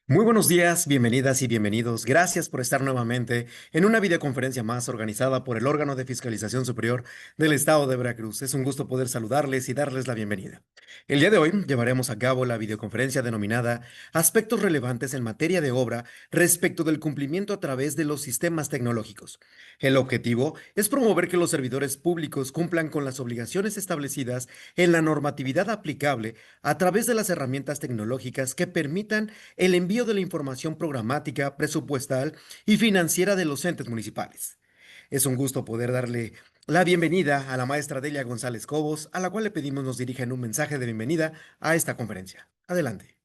Muy buenos días, bienvenidas y bienvenidos. Gracias por estar nuevamente en una videoconferencia más organizada por el órgano de fiscalización superior del estado de Veracruz. Es un gusto poder saludarles y darles la bienvenida. El día de hoy llevaremos a cabo la videoconferencia denominada Aspectos relevantes en materia de obra respecto del cumplimiento a través de los sistemas tecnológicos. El objetivo es promover que los servidores públicos cumplan con las obligaciones establecidas en la normatividad aplicable a través de las herramientas tecnológicas que permitan el envío de la información programática, presupuestal y financiera de los entes municipales. Es un gusto poder darle la bienvenida a la maestra Delia González Cobos, a la cual le pedimos nos dirija en un mensaje de bienvenida a esta conferencia. Adelante.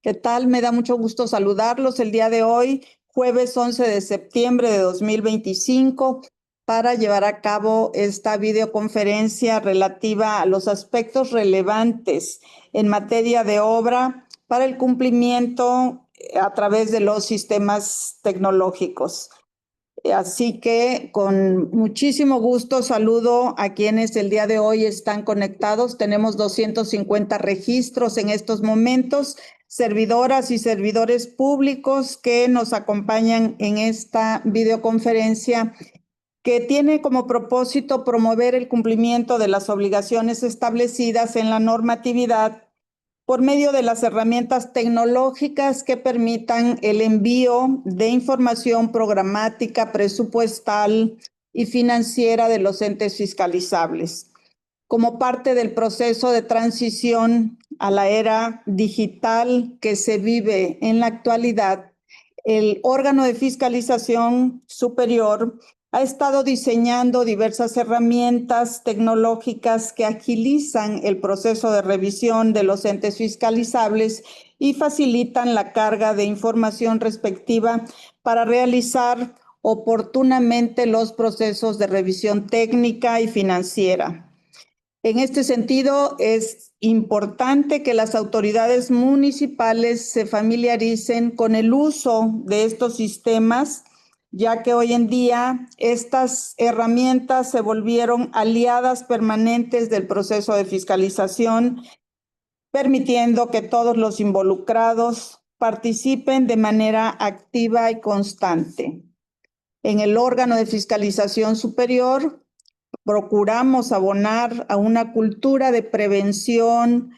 ¿Qué tal? Me da mucho gusto saludarlos el día de hoy, jueves 11 de septiembre de 2025, para llevar a cabo esta videoconferencia relativa a los aspectos relevantes en materia de obra para el cumplimiento a través de los sistemas tecnológicos. Así que con muchísimo gusto saludo a quienes el día de hoy están conectados. Tenemos 250 registros en estos momentos, servidoras y servidores públicos que nos acompañan en esta videoconferencia que tiene como propósito promover el cumplimiento de las obligaciones establecidas en la normatividad por medio de las herramientas tecnológicas que permitan el envío de información programática, presupuestal y financiera de los entes fiscalizables. Como parte del proceso de transición a la era digital que se vive en la actualidad, el órgano de fiscalización superior ha estado diseñando diversas herramientas tecnológicas que agilizan el proceso de revisión de los entes fiscalizables y facilitan la carga de información respectiva para realizar oportunamente los procesos de revisión técnica y financiera. En este sentido, es importante que las autoridades municipales se familiaricen con el uso de estos sistemas, ya que hoy en día estas herramientas se volvieron aliadas permanentes del proceso de fiscalización, permitiendo que todos los involucrados participen de manera activa y constante. En el órgano de fiscalización superior, procuramos abonar a una cultura de prevención,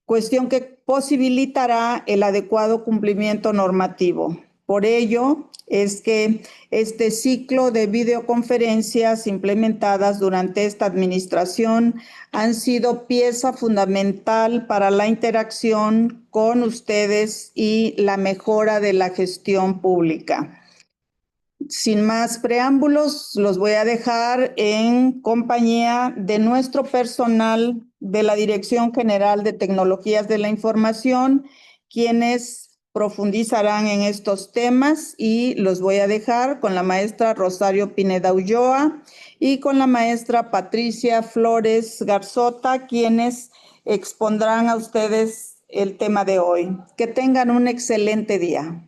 cuestión que posibilitará el adecuado cumplimiento normativo. Por ello es que este ciclo de videoconferencias implementadas durante esta administración han sido pieza fundamental para la interacción con ustedes y la mejora de la gestión pública. Sin más preámbulos, los voy a dejar en compañía de nuestro personal de la Dirección General de Tecnologías de la Información, quienes profundizarán en estos temas, y los voy a dejar con la maestra Rosario Pineda Ulloa y con la maestra Patricia Flores Garzota, quienes expondrán a ustedes el tema de hoy. Que tengan un excelente día.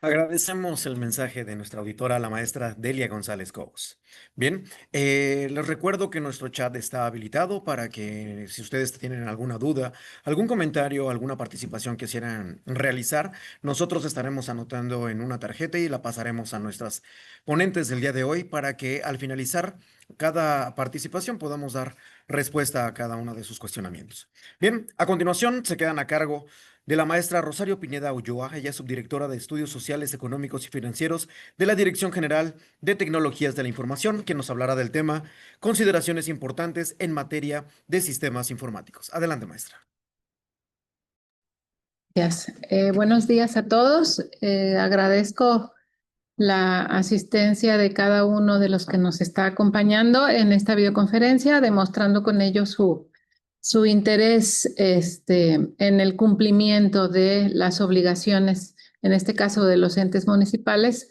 Agradecemos el mensaje de nuestra auditora, la maestra Delia González Cobos. Bien, les recuerdo que nuestro chat está habilitado para que si ustedes tienen alguna duda, algún comentario, alguna participación que quisieran realizar, nosotros estaremos anotando en una tarjeta y la pasaremos a nuestras ponentes del día de hoy para que al finalizar cada participación podamos dar respuesta a cada uno de sus cuestionamientos. Bien, a continuación se quedan a cargo de la maestra Rosario Pineda Ulloa. Ella es subdirectora de Estudios Sociales, Económicos y Financieros de la Dirección General de Tecnologías de la Información, quien nos hablará del tema consideraciones importantes en materia de sistemas informáticos. Adelante, maestra. Gracias. Buenos días a todos. Agradezco la asistencia de cada uno de los que nos está acompañando en esta videoconferencia, demostrando con ello su interés en el cumplimiento de las obligaciones, en este caso de los entes municipales,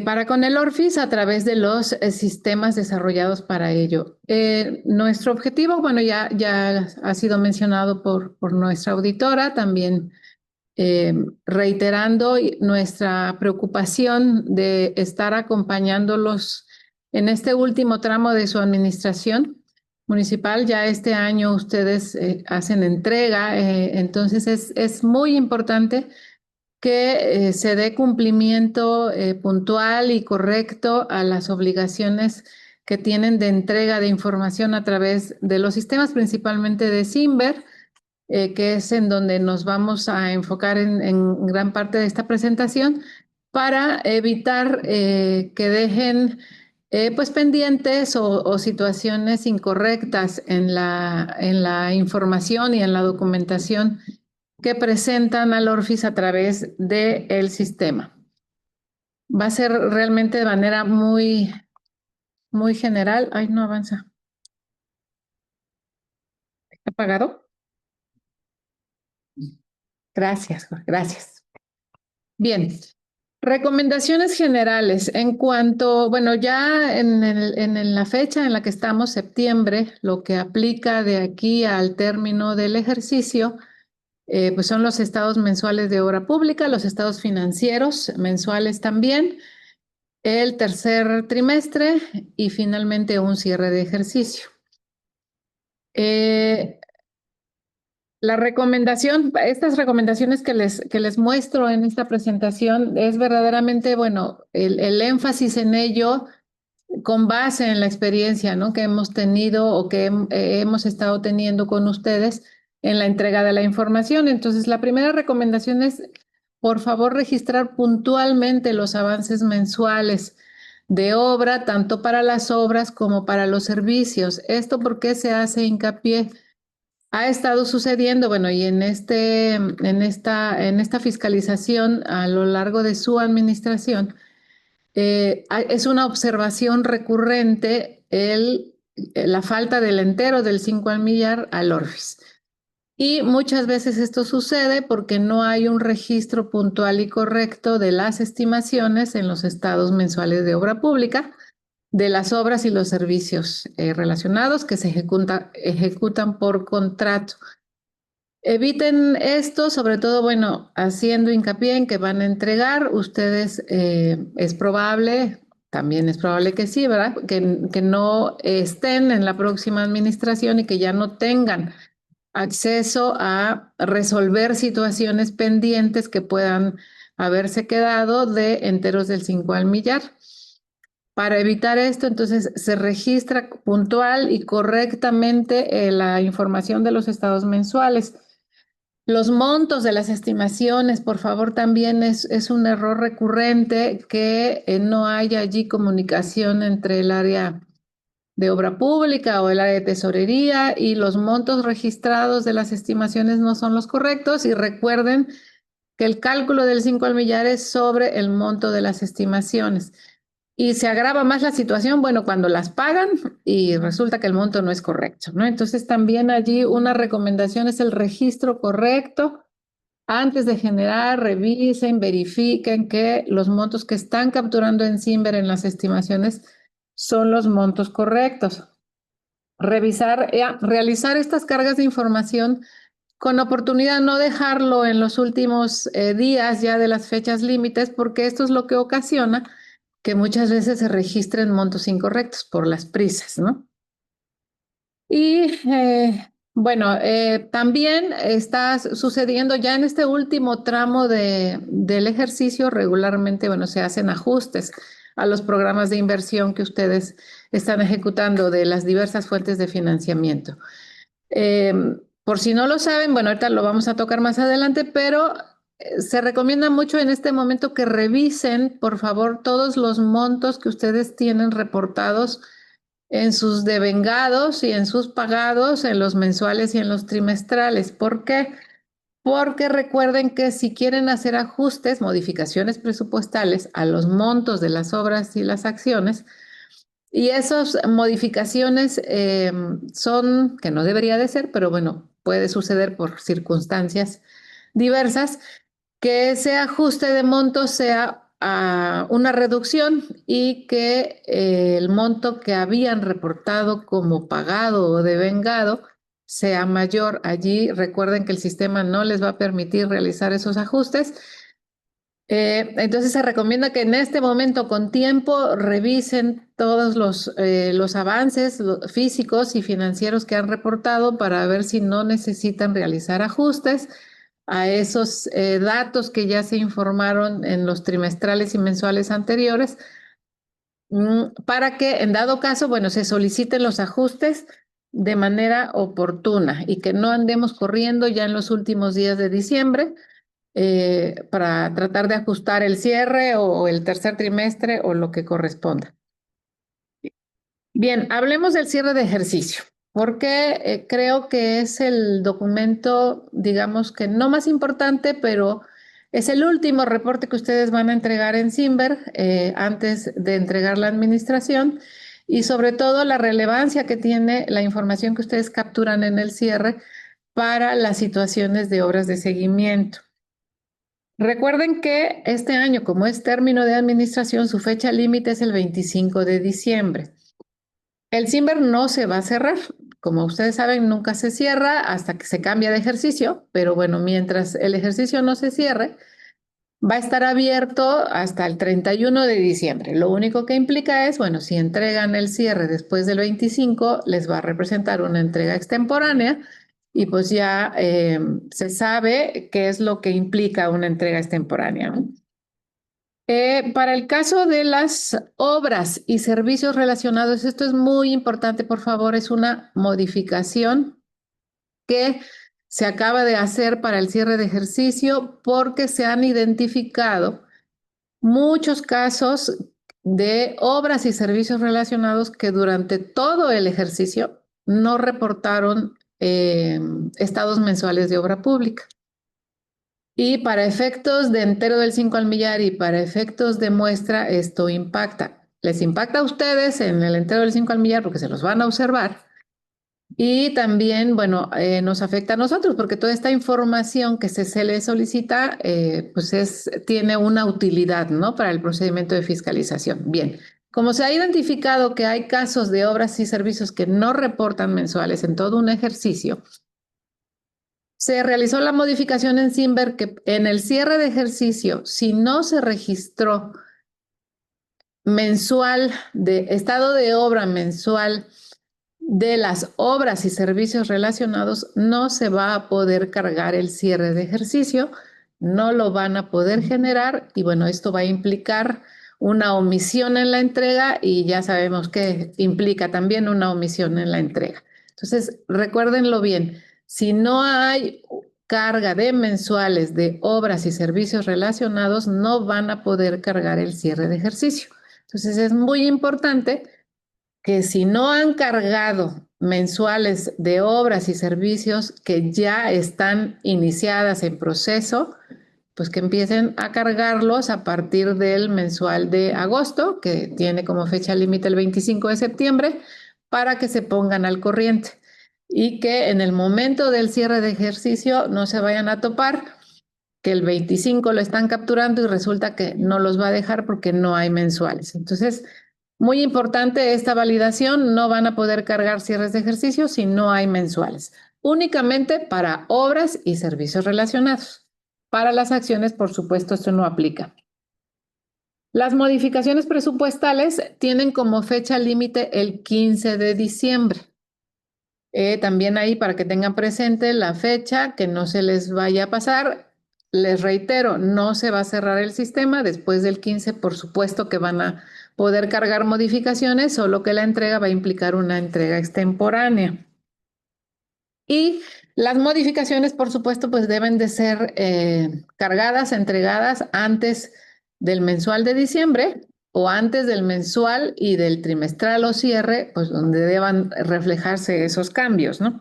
para con el ORFIS a través de los sistemas desarrollados para ello. Nuestro objetivo, bueno, ya ha sido mencionado por nuestra auditora, también reiterando nuestra preocupación de estar acompañándolos en este último tramo de su administración municipal. Ya este año ustedes hacen entrega, entonces es muy importante que se dé cumplimiento puntual y correcto a las obligaciones que tienen de entrega de información a través de los sistemas, principalmente de Simber, que es en donde nos vamos a enfocar en gran parte de esta presentación, para evitar que dejen pues pendientes o situaciones incorrectas en la información y en la documentación que presentan al ORFIS a través del sistema. Va a ser realmente de manera muy general. Ay, no avanza. ¿Está apagado? Gracias, Jorge, gracias. Bien. Recomendaciones generales en cuanto, bueno, ya en la fecha en la que estamos, septiembre, lo que aplica de aquí al término del ejercicio, pues son los estados mensuales de obra pública, los estados financieros mensuales también, el tercer trimestre y finalmente un cierre de ejercicio. La recomendación, estas recomendaciones que les muestro en esta presentación es verdaderamente, bueno, el énfasis en ello con base en la experiencia, ¿no?, que hemos tenido o que hemos estado teniendo con ustedes en la entrega de la información. Entonces, la primera recomendación es, por favor, registrar puntualmente los avances mensuales de obra, tanto para las obras como para los servicios. ¿Esto por qué se hace hincapié? Ha estado sucediendo, bueno, y en esta fiscalización a lo largo de su administración, es una observación recurrente la falta del entero del 5 al millar al ORFIS. Y muchas veces esto sucede porque no hay un registro puntual y correcto de las estimaciones en los estados mensuales de obra pública, de las obras y los servicios relacionados que se ejecutan por contrato. Eviten esto, sobre todo, bueno, haciendo hincapié en que van a entregar. Ustedes, es probable, también es probable que sí, ¿verdad?, que no estén en la próxima administración y que ya no tengan acceso a resolver situaciones pendientes que puedan haberse quedado de enteros del 5 al millar. Para evitar esto, entonces, se registra puntual y correctamente la información de los estados mensuales. Los montos de las estimaciones, por favor, también es un error recurrente que no haya allí comunicación entre el área de obra pública o el área de tesorería y los montos registrados de las estimaciones no son los correctos. Y recuerden que el cálculo del 5 al millar es sobre el monto de las estimaciones. Y se agrava más la situación, bueno, cuando las pagan y resulta que el monto no es correcto, ¿no? Entonces, también allí una recomendación es el registro correcto. Antes de generar, revisen, verifiquen que los montos que están capturando en Simber en las estimaciones son los montos correctos. Realizar estas cargas de información con oportunidad, no dejarlo en los últimos días ya de las fechas límites, porque esto es lo que ocasiona que muchas veces se registren montos incorrectos por las prisas, ¿no? Y bueno, también está sucediendo ya en este último tramo del ejercicio, regularmente, bueno, se hacen ajustes a los programas de inversión que ustedes están ejecutando de las diversas fuentes de financiamiento. Por si no lo saben, bueno, ahorita lo vamos a tocar más adelante, pero se recomienda mucho en este momento que revisen, por favor, todos los montos que ustedes tienen reportados en sus devengados y en sus pagados, en los mensuales y en los trimestrales. ¿Por qué? Porque recuerden que si quieren hacer ajustes, modificaciones presupuestales a los montos de las obras y las acciones, y esas modificaciones son, que no debería de ser, pero bueno, puede suceder por circunstancias diversas, que ese ajuste de monto sea una reducción y que el monto que habían reportado como pagado o devengado sea mayor. Allí recuerden que el sistema no les va a permitir realizar esos ajustes. Entonces se recomienda que en este momento con tiempo revisen todos los avances físicos y financieros que han reportado para ver si no necesitan realizar ajustes a esos datos que ya se informaron en los trimestrales y mensuales anteriores, para que en dado caso, bueno, se soliciten los ajustes de manera oportuna y que no andemos corriendo ya en los últimos días de diciembre para tratar de ajustar el cierre o el tercer trimestre o lo que corresponda. Bien, hablemos del cierre de ejercicio, porque creo que es el documento, digamos que no más importante, pero es el último reporte que ustedes van a entregar en Simber antes de entregar la administración y sobre todo la relevancia que tiene la información que ustedes capturan en el cierre para las situaciones de obras de seguimiento. Recuerden que este año, como es término de administración, su fecha límite es el 25 de diciembre. El Simber no se va a cerrar. Como ustedes saben, nunca se cierra hasta que se cambia de ejercicio, pero bueno, mientras el ejercicio no se cierre, va a estar abierto hasta el 31 de diciembre. Lo único que implica es, bueno, si entregan el cierre después del 25, les va a representar una entrega extemporánea y pues ya se sabe qué es lo que implica una entrega extemporánea, ¿no? Para el caso de las obras y servicios relacionados, esto es muy importante, por favor, es una modificación que se acaba de hacer para el cierre de ejercicio porque se han identificado muchos casos de obras y servicios relacionados que durante todo el ejercicio no reportaron estados mensuales de obra pública. Y para efectos de entero del 5 al millar y para efectos de muestra, esto impacta. Les impacta a ustedes en el entero del 5 al millar porque se los van a observar. Y también, bueno, nos afecta a nosotros porque toda esta información que se le solicita, pues tiene una utilidad, ¿no? Para el procedimiento de fiscalización. Bien, como se ha identificado que hay casos de obras y servicios que no reportan mensuales en todo un ejercicio, se realizó la modificación en Simber que en el cierre de ejercicio, si no se registró mensual de estado de obra mensual de las obras y servicios relacionados, no se va a poder cargar el cierre de ejercicio, no lo van a poder generar y bueno, esto va a implicar una omisión en la entrega y ya sabemos que implica también una omisión en la entrega. Entonces, recuérdenlo bien, si no hay carga de mensuales de obras y servicios relacionados, no van a poder cargar el cierre de ejercicio. Entonces, es muy importante que si no han cargado mensuales de obras y servicios que ya están iniciadas en proceso, pues que empiecen a cargarlos a partir del mensual de agosto, que tiene como fecha límite el 25 de septiembre, para que se pongan al corriente y que en el momento del cierre de ejercicio no se vayan a topar que el 25 lo están capturando y resulta que no los va a dejar porque no hay mensuales. Entonces, muy importante esta validación, no van a poder cargar cierres de ejercicio si no hay mensuales, únicamente para obras y servicios relacionados. Para las acciones, por supuesto, esto no aplica. Las modificaciones presupuestales tienen como fecha límite el 15 de diciembre. También ahí para que tengan presente la fecha, que no se les vaya a pasar. Les reitero, no se va a cerrar el sistema. Después del 15, por supuesto que van a poder cargar modificaciones, solo que la entrega va a implicar una entrega extemporánea. Y las modificaciones, por supuesto, pues deben de ser cargadas, entregadas antes del mensual de diciembre o antes del mensual y del trimestral o cierre, pues donde deban reflejarse esos cambios, ¿no?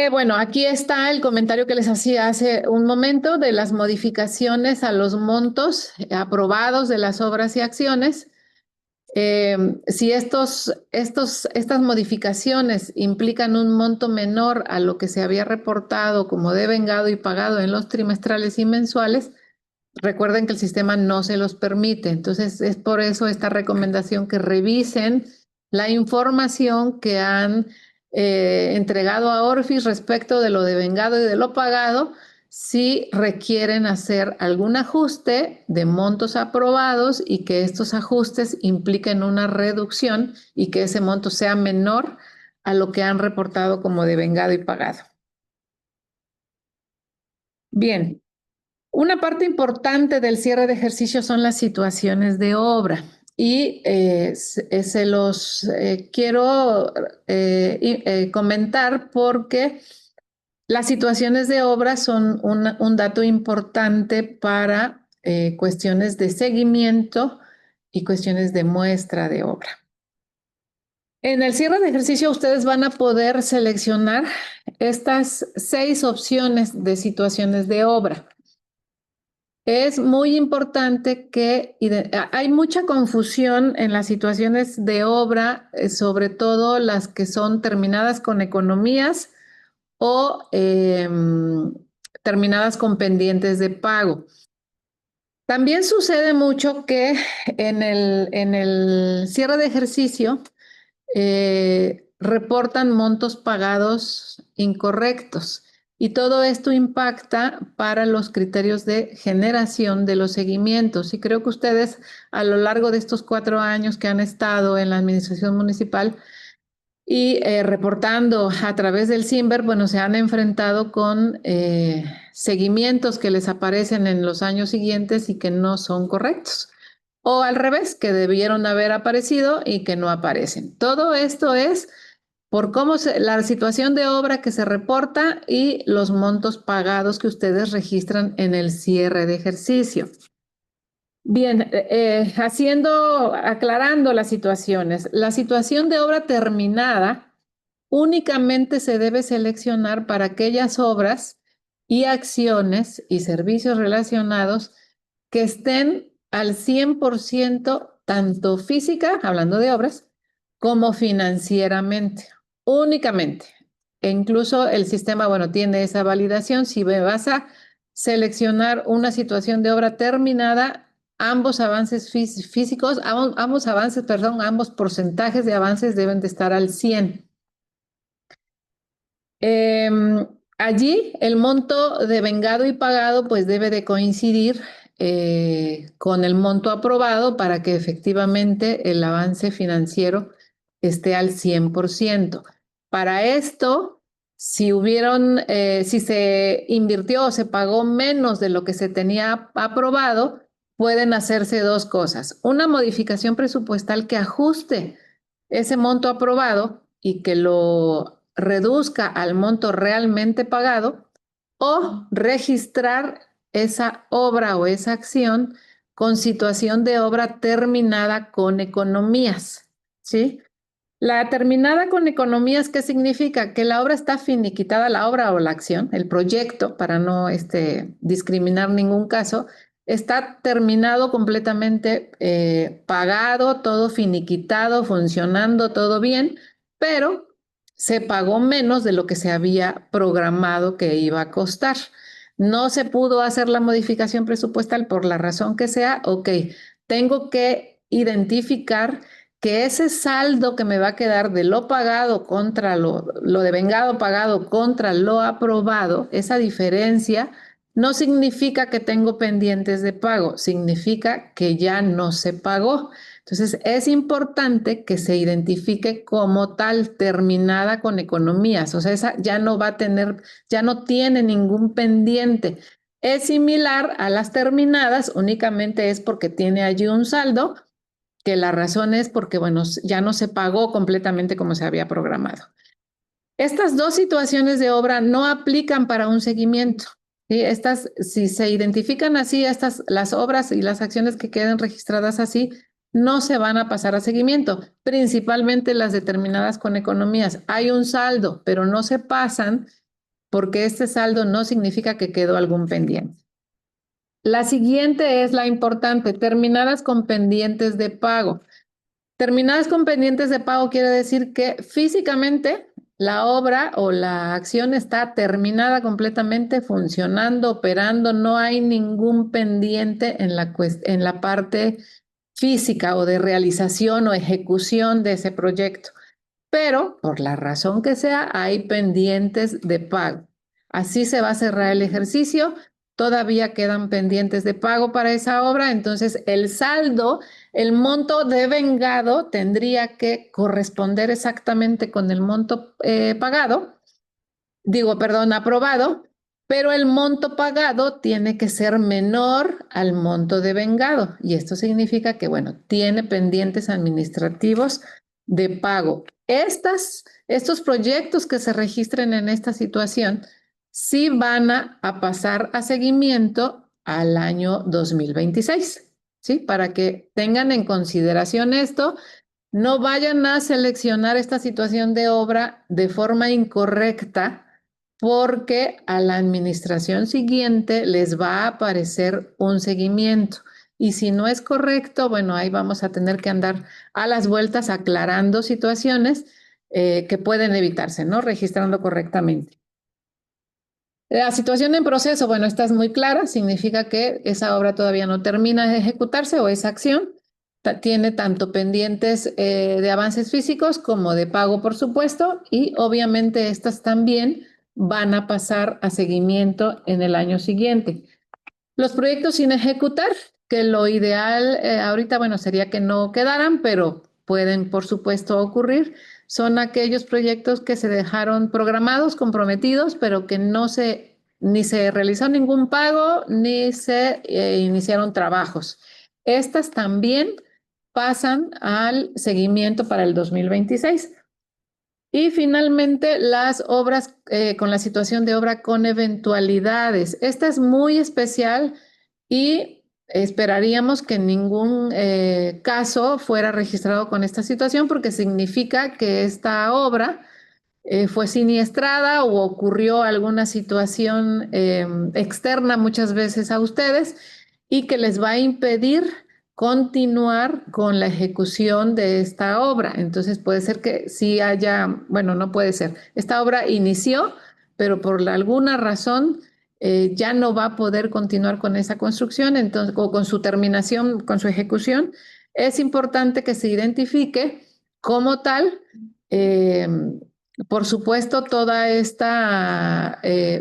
Bueno, aquí está el comentario que les hacía hace un momento de las modificaciones a los montos aprobados de las obras y acciones. Si estas modificaciones implican un monto menor a lo que se había reportado como devengado y pagado en los trimestrales y mensuales, recuerden que el sistema no se los permite. Entonces, es por eso esta recomendación que revisen la información que han entregado a Orfis respecto de lo devengado y de lo pagado, si requieren hacer algún ajuste de montos aprobados y que estos ajustes impliquen una reducción y que ese monto sea menor a lo que han reportado como devengado y pagado. Bien, una parte importante del cierre de ejercicio son las situaciones de obra y se los quiero comentar porque las situaciones de obra son un dato importante para cuestiones de seguimiento y cuestiones de muestra de obra. En el cierre de ejercicio ustedes van a poder seleccionar estas 6 opciones de situaciones de obra. Es muy importante que hay mucha confusión en las situaciones de obra, sobre todo las que son terminadas con economías o terminadas con pendientes de pago. También sucede mucho que en el cierre de ejercicio reportan montos pagados incorrectos y todo esto impacta para los criterios de generación de los seguimientos. Y creo que ustedes a lo largo de estos 4 años que han estado en la administración municipal y reportando a través del CIMBER, bueno, se han enfrentado con seguimientos que les aparecen en los años siguientes y que no son correctos. O al revés, que debieron haber aparecido y que no aparecen. Todo esto es por la situación de obra que se reporta y los montos pagados que ustedes registran en el cierre de ejercicio. Bien, aclarando las situaciones. La situación de obra terminada únicamente se debe seleccionar para aquellas obras y acciones y servicios relacionados que estén al 100% tanto física, hablando de obras, como financieramente, únicamente. E incluso el sistema, bueno, tiene esa validación. Si vas a seleccionar una situación de obra terminada, ambos avances físicos, ambos porcentajes de avances deben de estar al 100. Allí el monto devengado y pagado pues debe de coincidir con el monto aprobado para que efectivamente el avance financiero esté al 100%. Para esto, si se invirtió o se pagó menos de lo que se tenía aprobado, pueden hacerse 2 cosas. Una modificación presupuestal que ajuste ese monto aprobado y que lo reduzca al monto realmente pagado, o registrar esa obra o esa acción con situación de obra terminada con economías, ¿sí? La terminada con economías, ¿qué significa? Que la obra está finiquitada, la obra o la acción, el proyecto, para no discriminar ningún caso, está terminado completamente, pagado, todo finiquitado, funcionando, todo bien, pero se pagó menos de lo que se había programado que iba a costar. No se pudo hacer la modificación presupuestal por la razón que sea. Ok, tengo que identificar que ese saldo que me va a quedar de lo pagado contra lo devengado pagado contra lo aprobado, esa diferencia no significa que tengo pendientes de pago, significa que ya no se pagó. Entonces es importante que se identifique como tal, terminada con economías, o sea, esa ya no tiene ningún pendiente. Es similar a las terminadas, únicamente es porque tiene allí un saldo, que la razón es porque, bueno, ya no se pagó completamente como se había programado. Estas 2 situaciones de obra no aplican para un seguimiento. ¿Sí? Si se identifican así, las obras y las acciones que queden registradas así, no se van a pasar a seguimiento, principalmente las determinadas con economías. Hay un saldo, pero no se pasan porque este saldo no significa que quedó algún pendiente. La siguiente es la importante, terminadas con pendientes de pago. Terminadas con pendientes de pago quiere decir que físicamente la obra o la acción está terminada completamente, funcionando, operando, no hay ningún pendiente en la parte física o de realización o ejecución de ese proyecto. Pero, por la razón que sea, hay pendientes de pago. Así se va a cerrar el ejercicio. Todavía quedan pendientes de pago para esa obra, entonces el saldo, el monto devengado tendría que corresponder exactamente con el monto aprobado, pero el monto pagado tiene que ser menor al monto devengado. Y esto significa que, bueno, tiene pendientes administrativos de pago. Estos proyectos que se registren en esta situación sí van a pasar a seguimiento al año 2026, ¿sí? Para que tengan en consideración esto, no vayan a seleccionar esta situación de obra de forma incorrecta, porque a la administración siguiente les va a aparecer un seguimiento. Y si no es correcto, bueno, ahí vamos a tener que andar a las vueltas aclarando situaciones que pueden evitarse, ¿no? Registrando correctamente. La situación en proceso, bueno, esta es muy clara, significa que esa obra todavía no termina de ejecutarse o esa acción tiene tanto pendientes de avances físicos como de pago, por supuesto, y obviamente estas también van a pasar a seguimiento en el año siguiente. Los proyectos sin ejecutar, que lo ideal ahorita, bueno, sería que no quedaran, pero pueden, por supuesto, ocurrir, son aquellos proyectos que se dejaron programados, comprometidos, pero que ni se realizó ningún pago, ni se iniciaron trabajos. Estas también pasan al seguimiento para el 2026. Y finalmente, las obras con la situación de obra con eventualidades. Esta es muy especial y esperaríamos que ningún caso fuera registrado con esta situación, porque significa que esta obra fue siniestrada o ocurrió alguna situación externa muchas veces a ustedes y que les va a impedir continuar con la ejecución de esta obra. Entonces puede ser que sí haya, bueno, no puede ser. Esta obra inició, pero por alguna razón ya no va a poder continuar con esa construcción, entonces, o con su terminación, con su ejecución. Es importante que se identifique como tal. Por supuesto,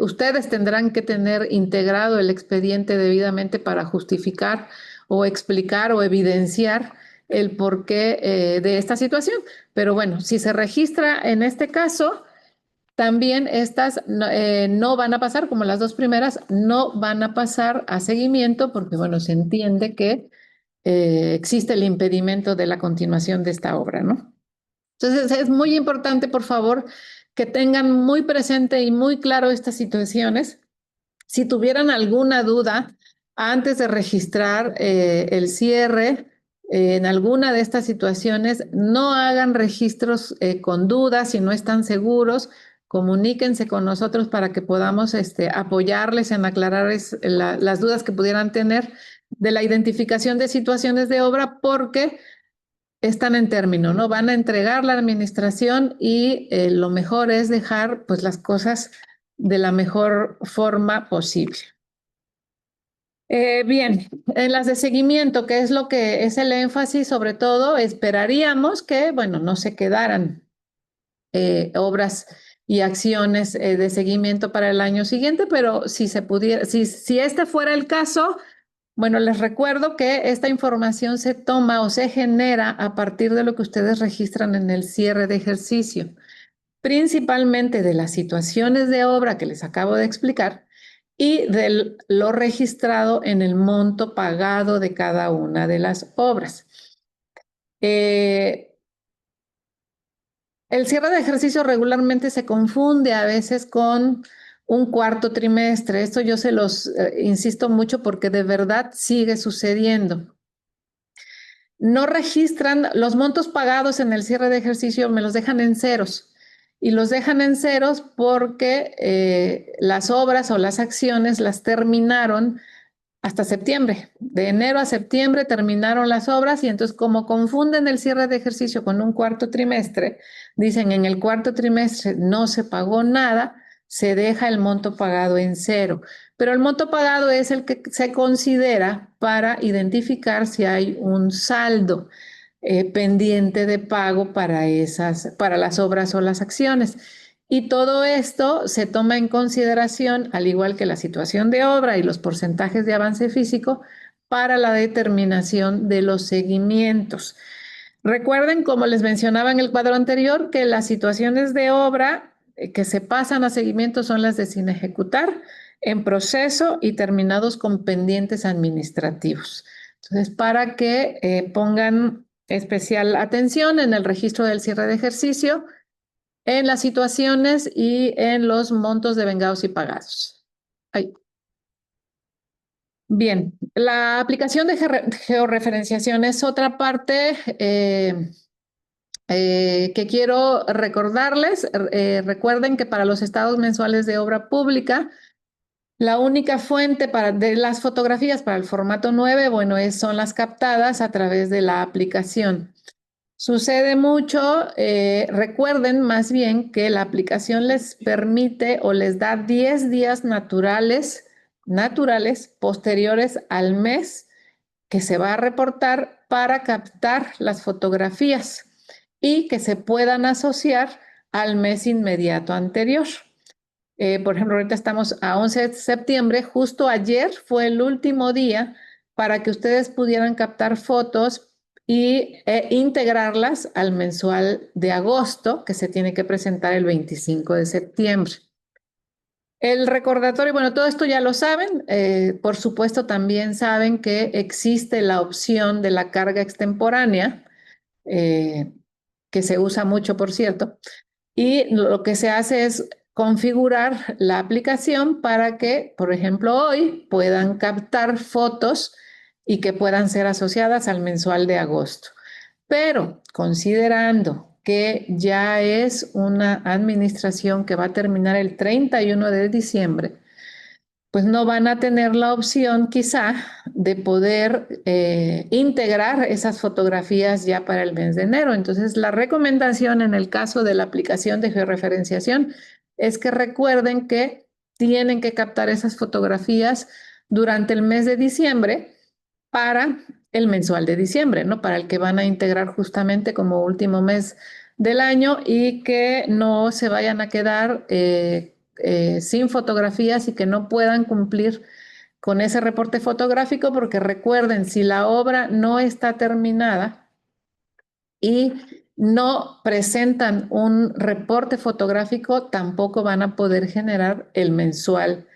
ustedes tendrán que tener integrado el expediente debidamente para justificar o explicar o evidenciar el porqué de esta situación. Pero bueno, si se registra en este caso, también estas no van a pasar, como las dos primeras, no van a pasar a seguimiento porque, bueno, se entiende que existe el impedimento de la continuación de esta obra, ¿no? Entonces, es muy importante, por favor, que tengan muy presente y muy claro estas situaciones. Si tuvieran alguna duda antes de registrar el cierre en alguna de estas situaciones, no hagan registros con dudas si no están seguros. Comuníquense con nosotros para que podamos apoyarles en aclarar las dudas que pudieran tener de la identificación de situaciones de obra, porque están en término, ¿no? Van a entregar la administración y lo mejor es dejar pues las cosas de la mejor forma posible. Bien, en las de seguimiento, que es lo que es el énfasis, sobre todo, esperaríamos que, bueno, no se quedaran obras y acciones de seguimiento para el año siguiente, pero si se pudiera, si este fuera el caso, bueno, les recuerdo que esta información se toma o se genera a partir de lo que ustedes registran en el cierre de ejercicio, principalmente de las situaciones de obra que les acabo de explicar y de lo registrado en el monto pagado de cada una de las obras. El cierre de ejercicio regularmente se confunde a veces con un cuarto trimestre. Esto yo se los insisto mucho porque de verdad sigue sucediendo. No registran los montos pagados en el cierre de ejercicio, me los dejan en ceros. Y los dejan en ceros porque las obras o las acciones las terminaron hasta septiembre. De enero a septiembre terminaron las obras y entonces como confunden el cierre de ejercicio con un cuarto trimestre, dicen en el cuarto trimestre no se pagó nada, se deja el monto pagado en cero. Pero el monto pagado es el que se considera para identificar si hay un saldo pendiente de pago para las obras o las acciones. Y todo esto se toma en consideración, al igual que la situación de obra y los porcentajes de avance físico, para la determinación de los seguimientos. Recuerden, como les mencionaba en el cuadro anterior, que las situaciones de obra que se pasan a seguimiento son las de sin ejecutar, en proceso y terminados con pendientes administrativos. Entonces, para que pongan especial atención en el registro del cierre de ejercicio, en las situaciones y en los montos de vengados y pagados. Ay. Bien, la aplicación de georreferenciación es otra parte que quiero recordarles. Recuerden que para los estados mensuales de obra pública, la única fuente de las fotografías para el formato 9, bueno, son las captadas a través de la aplicación. Sucede mucho, recuerden más bien que la aplicación les permite o les da 10 días naturales posteriores al mes que se va a reportar para captar las fotografías y que se puedan asociar al mes inmediato anterior. Por ejemplo, ahorita estamos a 11 de septiembre, justo ayer fue el último día para que ustedes pudieran captar fotos e integrarlas al mensual de agosto, que se tiene que presentar el 25 de septiembre. El recordatorio, bueno, todo esto ya lo saben. Por supuesto, también saben que existe la opción de la carga extemporánea, que se usa mucho, por cierto, y lo que se hace es configurar la aplicación para que, por ejemplo, hoy puedan captar fotos y que puedan ser asociadas al mensual de agosto. Pero considerando que ya es una administración que va a terminar el 31 de diciembre, pues no van a tener la opción quizá de poder integrar esas fotografías ya para el mes de enero. Entonces, la recomendación en el caso de la aplicación de georreferenciación es que recuerden que tienen que captar esas fotografías durante el mes de diciembre para el mensual de diciembre, ¿no? Para el que van a integrar justamente como último mes del año y que no se vayan a quedar sin fotografías y que no puedan cumplir con ese reporte fotográfico, porque recuerden, si la obra no está terminada y no presentan un reporte fotográfico, tampoco van a poder generar el mensual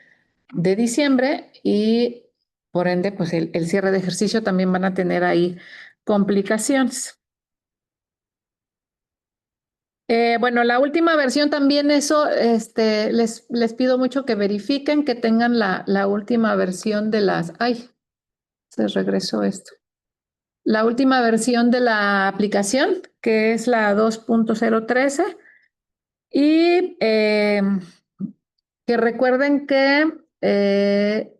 de diciembre y por ende, pues el cierre de ejercicio también van a tener ahí complicaciones. Bueno, la última versión también eso, les pido mucho que verifiquen que tengan la última versión de las, ay, se regresó esto. La última versión de la aplicación, que es la 2.013, y que recuerden que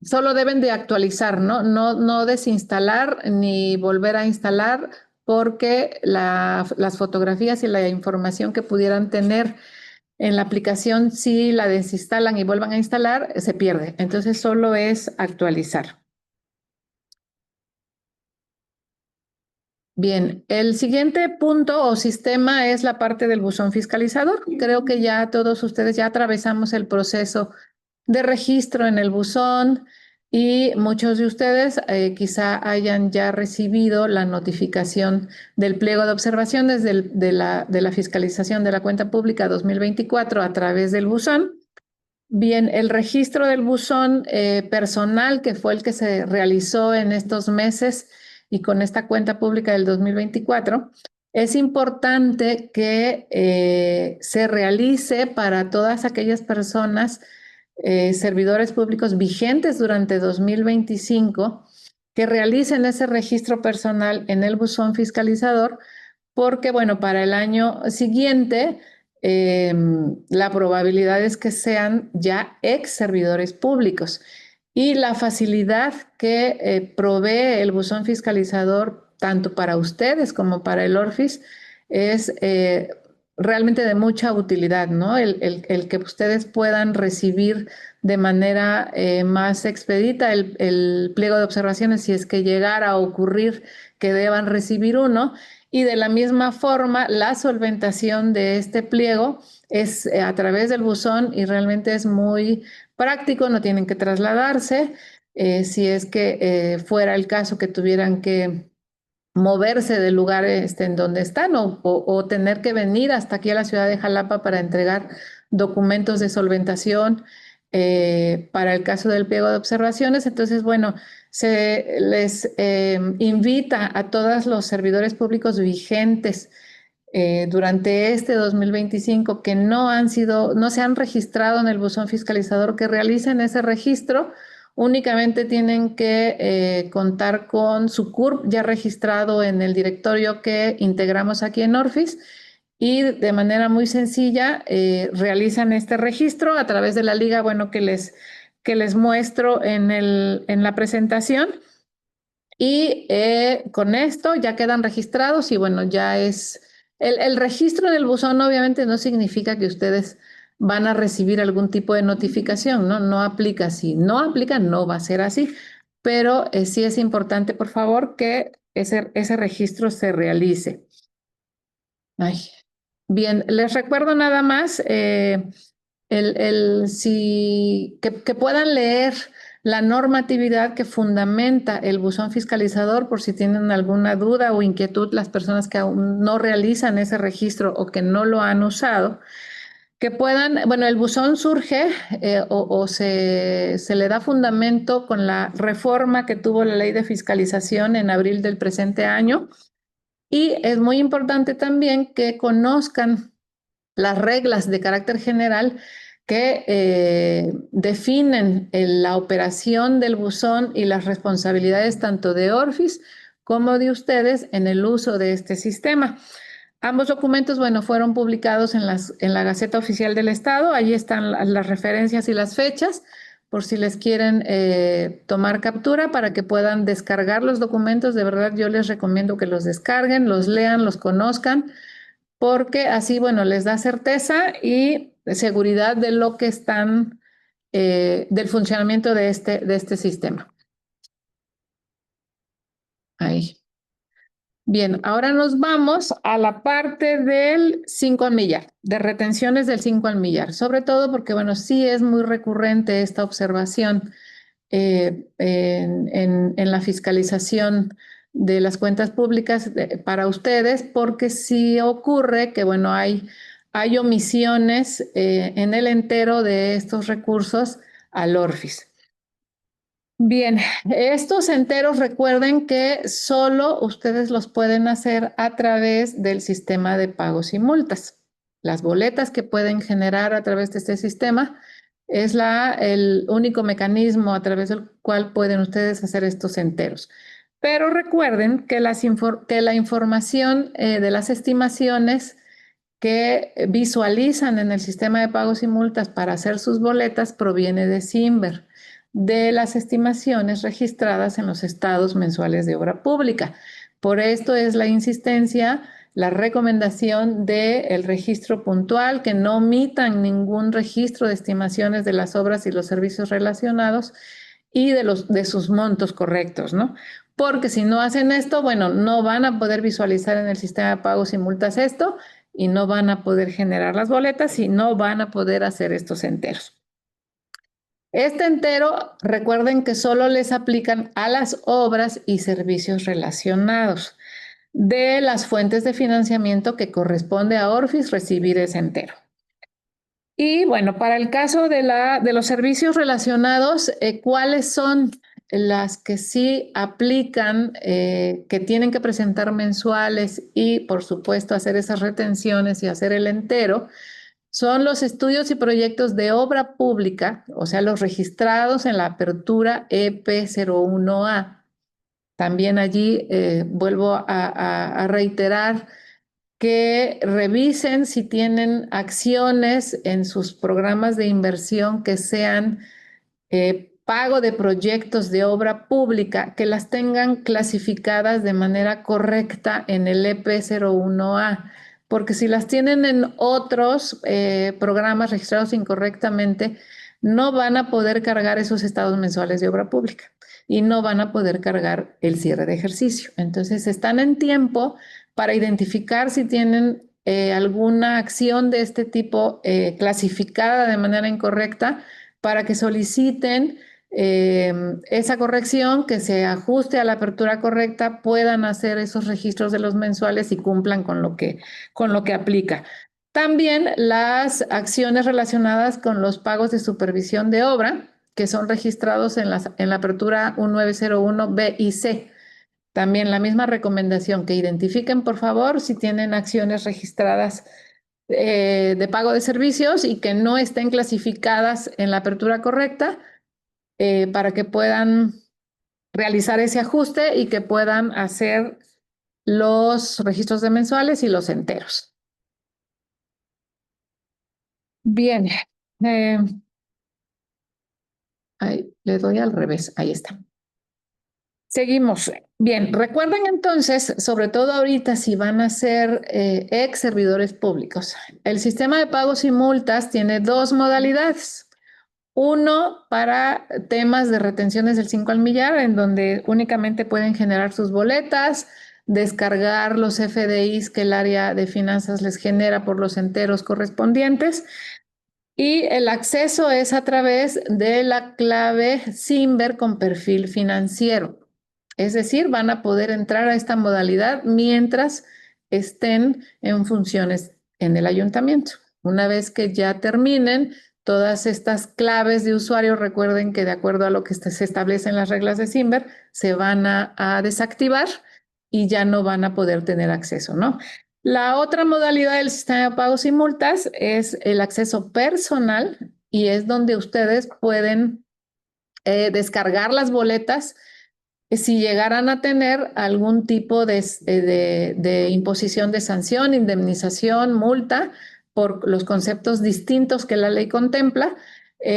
solo deben de actualizar, ¿no? No desinstalar ni volver a instalar, porque las fotografías y la información que pudieran tener en la aplicación, si la desinstalan y vuelvan a instalar, se pierde. Entonces solo es actualizar. Bien, el siguiente punto o sistema es la parte del buzón fiscalizador. Creo que ya todos ustedes ya atravesamos el proceso de registro en el buzón y muchos de ustedes quizá hayan ya recibido la notificación del pliego de observaciones de la fiscalización de la cuenta pública 2024 a través del buzón. Bien, el registro del buzón personal, que fue el que se realizó en estos meses y con esta cuenta pública del 2024, es importante que se realice para todas aquellas personas, servidores públicos vigentes durante 2025, que realicen ese registro personal en el buzón fiscalizador, porque, bueno, para el año siguiente, la probabilidad es que sean ya ex servidores públicos. Y la facilidad que provee el buzón fiscalizador, tanto para ustedes como para el ORFIS, es realmente de mucha utilidad, ¿no? El que ustedes puedan recibir de manera más expedita el pliego de observaciones, si es que llegara a ocurrir que deban recibir uno, y de la misma forma la solventación de este pliego es a través del buzón y realmente es muy práctico, no tienen que trasladarse. Si es que fuera el caso que tuvieran que moverse del lugar en donde están o tener que venir hasta aquí a la ciudad de Jalapa para entregar documentos de solventación para el caso del pliego de observaciones. Entonces, bueno, se les invita a todos los servidores públicos vigentes durante este 2025 que no se han registrado en el buzón fiscalizador, que realicen ese registro. Únicamente tienen que contar con su CURP ya registrado en el directorio que integramos aquí en Orfis y de manera muy sencilla realizan este registro a través de la liga, bueno, que les muestro en la presentación. Y con esto ya quedan registrados y bueno, ya es... El registro en el buzón obviamente no significa que ustedes van a recibir algún tipo de notificación, ¿no? No aplica así. No aplica, no va a ser así. Pero sí es importante, por favor, que ese registro se realice. Ay. Bien, les recuerdo nada más que puedan leer la normatividad que fundamenta el buzón fiscalizador por si tienen alguna duda o inquietud las personas que aún no realizan ese registro o que no lo han usado, que puedan, bueno, el buzón surge se le da fundamento con la reforma que tuvo la ley de fiscalización en abril del presente año y es muy importante también que conozcan las reglas de carácter general que definen la operación del buzón y las responsabilidades tanto de Orfis como de ustedes en el uso de este sistema. Ambos documentos, bueno, fueron publicados en la Gaceta Oficial del Estado. Allí están las referencias y las fechas, por si les quieren tomar captura para que puedan descargar los documentos. De verdad, yo les recomiendo que los descarguen, los lean, los conozcan, porque así, bueno, les da certeza y seguridad de lo que están, del funcionamiento de este sistema. Ahí. Bien, ahora nos vamos a la parte del 5 al millar, de retenciones del 5 al millar, sobre todo porque, bueno, sí es muy recurrente esta observación en la fiscalización de las cuentas públicas para ustedes, porque sí ocurre que, bueno, hay omisiones en el entero de estos recursos al Orfis. Bien, estos enteros recuerden que solo ustedes los pueden hacer a través del sistema de pagos y multas. Las boletas que pueden generar a través de este sistema es el único mecanismo a través del cual pueden ustedes hacer estos enteros. Pero recuerden que la información de las estimaciones que visualizan en el sistema de pagos y multas para hacer sus boletas proviene de Simber, de las estimaciones registradas en los estados mensuales de obra pública. Por esto es la insistencia, la recomendación del registro puntual, que no omitan ningún registro de estimaciones de las obras y los servicios relacionados y de sus montos correctos, ¿no? Porque si no hacen esto, bueno, no van a poder visualizar en el sistema de pagos y multas esto y no van a poder generar las boletas y no van a poder hacer estos enteros. Este entero, recuerden que solo les aplican a las obras y servicios relacionados de las fuentes de financiamiento que corresponde a Orfis recibir ese entero. Y bueno, para el caso de los servicios relacionados, ¿cuáles son las que sí aplican, que tienen que presentar mensuales y, por supuesto, hacer esas retenciones y hacer el entero? Son los estudios y proyectos de obra pública, o sea, los registrados en la apertura EP01A. También allí vuelvo a reiterar que revisen si tienen acciones en sus programas de inversión que sean pago de proyectos de obra pública, que las tengan clasificadas de manera correcta en el EP01A, porque si las tienen en otros programas registrados incorrectamente, no van a poder cargar esos estados mensuales de obra pública. y no van a poder cargar el cierre de ejercicio. Entonces están en tiempo para identificar si tienen alguna acción de este tipo clasificada de manera incorrecta para que soliciten esa corrección, que se ajuste a la apertura correcta, puedan hacer esos registros de los mensuales y cumplan con lo que aplica. También las acciones relacionadas con los pagos de supervisión de obra, que son registrados en la apertura 1901B y C. También la misma recomendación, que identifiquen, por favor, si tienen acciones registradas de pago de servicios y que no estén clasificadas en la apertura correcta, para que puedan realizar ese ajuste y que puedan hacer los registros de mensuales y los enteros. Bien, ahí, le doy al revés, ahí está. Seguimos. Bien, recuerden entonces, sobre todo ahorita si van a ser ex servidores públicos, el sistema de pagos y multas tiene dos modalidades. Uno para temas de retenciones del 5 al millar, en donde únicamente pueden generar sus boletas, descargar los FDIs que el área de finanzas les genera por los enteros correspondientes. Y el acceso es a través de la clave Simber con perfil financiero. Es decir, van a poder entrar a esta modalidad mientras estén en funciones en el ayuntamiento. Una vez que ya terminen todas estas claves de usuario, recuerden que de acuerdo a lo que se establece en las reglas de Simber, se van a desactivar y ya no van a poder tener acceso, ¿no? La otra modalidad del sistema de pagos y multas es el acceso personal, y es donde ustedes pueden descargar las boletas si llegaran a tener algún tipo de imposición de sanción, indemnización, multa, por los conceptos distintos que la ley contempla.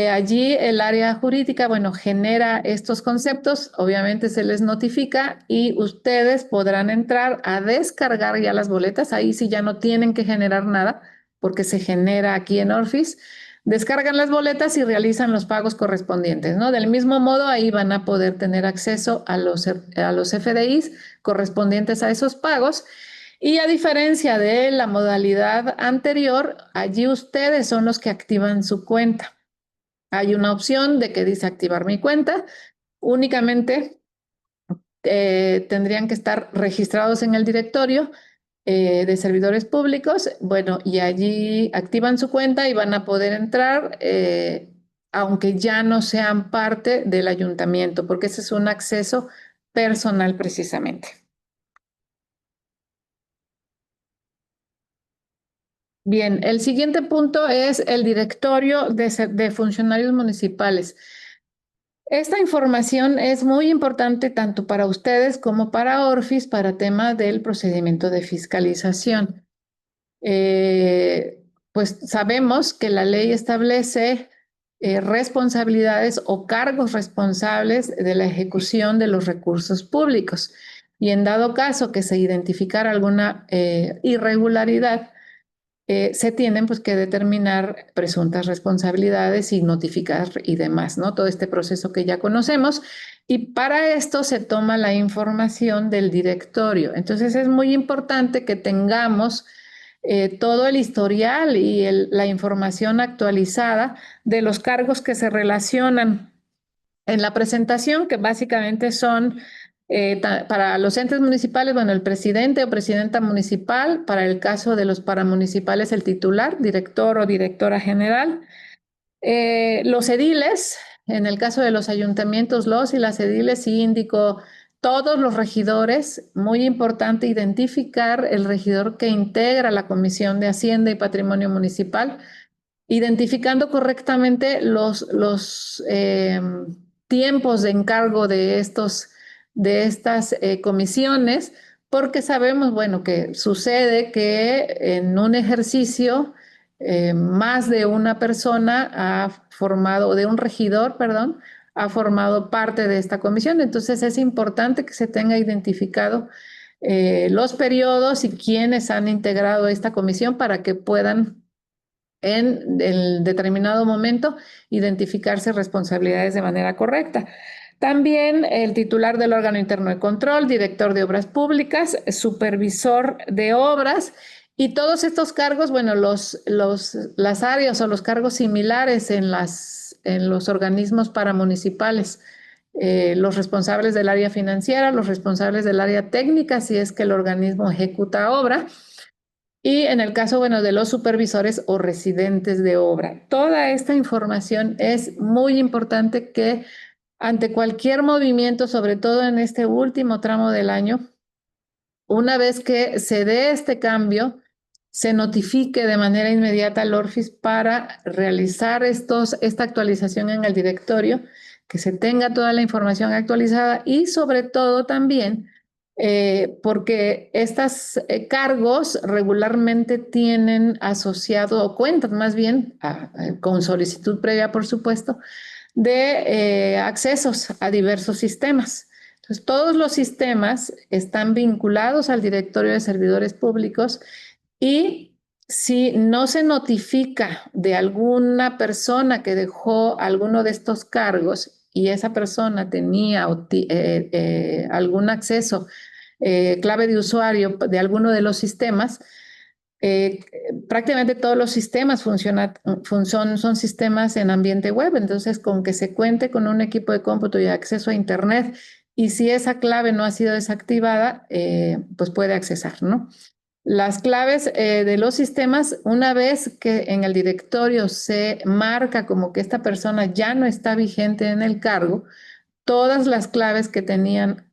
Allí el área jurídica, bueno, genera estos conceptos, obviamente se les notifica y ustedes podrán entrar a descargar ya las boletas. Ahí sí ya no tienen que generar nada porque se genera aquí en Orfis. Descargan las boletas y realizan los pagos correspondientes, ¿no? Del mismo modo, ahí van a poder tener acceso a los FDIs correspondientes a esos pagos. Y a diferencia de la modalidad anterior, allí ustedes son los que activan su cuenta. Hay una opción de que dice activar mi cuenta. Únicamente tendrían que estar registrados en el directorio de servidores públicos. Bueno, y allí activan su cuenta y van a poder entrar, aunque ya no sean parte del ayuntamiento, porque ese es un acceso personal precisamente. Bien, el siguiente punto es el directorio de funcionarios municipales. Esta información es muy importante tanto para ustedes como para Orfis para tema del procedimiento de fiscalización. Pues sabemos que la ley establece responsabilidades o cargos responsables de la ejecución de los recursos públicos, y en dado caso que se identificara alguna irregularidad, se tienen pues que determinar presuntas responsabilidades y notificar y demás, ¿no? Todo este proceso que ya conocemos, y para esto se toma la información del directorio. Entonces es muy importante que tengamos todo el historial y la información actualizada de los cargos que se relacionan en la presentación, que básicamente son para los entes municipales, bueno, el presidente o presidenta municipal; para el caso de los paramunicipales, el titular, director o directora general; los ediles, en el caso de los ayuntamientos, los y las ediles, síndico, todos los regidores. Muy importante identificar el regidor que integra la Comisión de Hacienda y Patrimonio Municipal, identificando correctamente los tiempos de encargo de estas comisiones, porque sabemos, bueno, que sucede que en un ejercicio más de una persona ha formado, de un regidor, perdón, ha formado parte de esta comisión. Entonces es importante que se tenga identificado los periodos y quiénes han integrado esta comisión para que puedan en el determinado momento identificarse responsabilidades de manera correcta. También el titular del órgano interno de control, director de obras públicas, supervisor de obras y todos estos cargos, bueno, las áreas o los cargos similares en los organismos paramunicipales. Los responsables del área financiera, los responsables del área técnica, si es que el organismo ejecuta obra, y en el caso, bueno, de los supervisores o residentes de obra. Toda esta información es muy importante que ante cualquier movimiento, sobre todo en este último tramo del año, una vez que se dé este cambio, se notifique de manera inmediata al ORFIS para realizar esta actualización en el directorio, que se tenga toda la información actualizada y sobre todo también porque estos cargos regularmente tienen asociado o cuentan más bien con solicitud previa, por supuesto, de accesos a diversos sistemas. Entonces, todos los sistemas están vinculados al directorio de servidores públicos y si no se notifica de alguna persona que dejó alguno de estos cargos y esa persona tenía algún acceso, clave de usuario de alguno de los sistemas, prácticamente todos los sistemas son sistemas en ambiente web, entonces con que se cuente con un equipo de cómputo y acceso a Internet y si esa clave no ha sido desactivada, pues puede accesar, ¿no? Las claves de los sistemas, una vez que en el directorio se marca como que esta persona ya no está vigente en el cargo, todas las claves que tenían